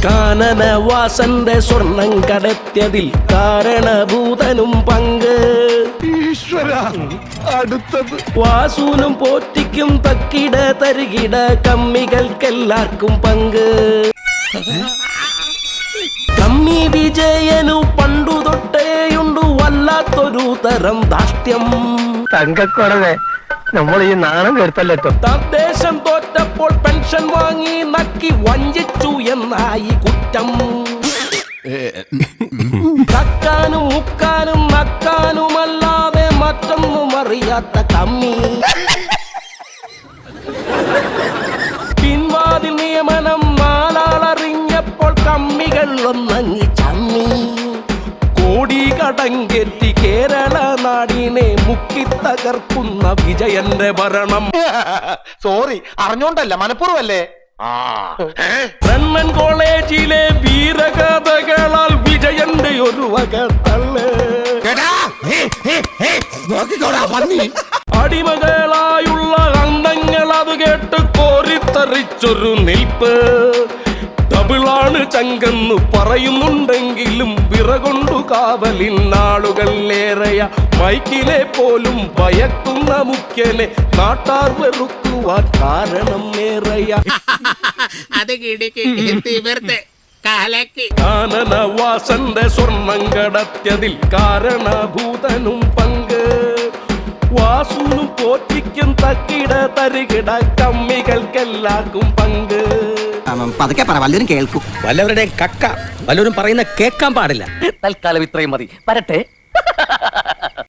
കാനനവാസന്റെ സ്വർണം കടത്തിയതിൽ കാരണഭൂതനും പങ്ക്. ഈശ്വര, അടുത്തത് വാസൂനും പോറ്റിക്കും തക്കിട തരികിട കമ്മികൾക്കെല്ലാവർക്കും പങ്ക്. കമ്മി വിജയനു പണ്ടു തൊട്ടേയുണ്ടു വല്ലാത്തൊരു തരം ധാഷ്ട്യം. തങ്കക്കുറവേ, നമ്മൾ ഈ നാണം കേട്ടല്ലോ. തദ്ദേശം തോറ്റപ്പോൾ പെൻഷൻ വാങ്ങി നക്കി വഞ്ചിച്ചു എന്നായി കുറ്റം. കക്കാനും മുക്കാനും നക്കാനുമല്ലാതെ മറ്റൊന്നും അറിയാത്ത കമ്മി. പിൻവാതിൽ നിയമനം നാലാളറിഞ്ഞപ്പോൾ കമ്മികൾ ഒന്നങ്ങി ചമ്മി. കോടി കടങ്കെറ്റി കേരള നാടിനെ മുക്കി തകർക്കുന്ന വിജയന്റെ ഭരണം. സോറി, അറിഞ്ഞോണ്ടല്ല, മനഃപൂർവ്വല്ലേ. ബ്രണ്ണൻ കോളേജിലെ വീരകഥകളാൽ വിജയന്റെ ഒരു വക തള്ള്. അടിമകളായുള്ള അന്തങ്ങൾ അത് കേട്ട് കോരിത്തറിച്ചൊരു നിൽപ്പ്. ഡബിളാണ് ചങ്കെന്ന് പറയുന്നുണ്ടെങ്കിലും വിറകൊണ്ടു കാവലിൻ നാളുകൾ ഏറെയ. മൈക്കിലെ പോലും ഭയക്കുന്ന മുഖ്യനെ നാട്ടാർ വെറുക്കുവാൻ കാരണം ഏറെയ. കാനനവാസന്റെ സ്വർണം കടത്തിയതിൽ കാരണഭൂതനും പങ്ക്. വാസുനും പോറ്റിക്കും തക്കിട തരികിട കമ്മികൾക്കെല്ലാവർക്കും പങ്ക്. പതുക്കെ പറ, വല്ലവരും കേൾക്കും. വല്ലവരുടെ കക്ക വല്ലവരും പറയുന്ന കേൾക്കാൻ പാടില്ല. തൽക്കാലം ഇത്രയും മതി. വരട്ടെ.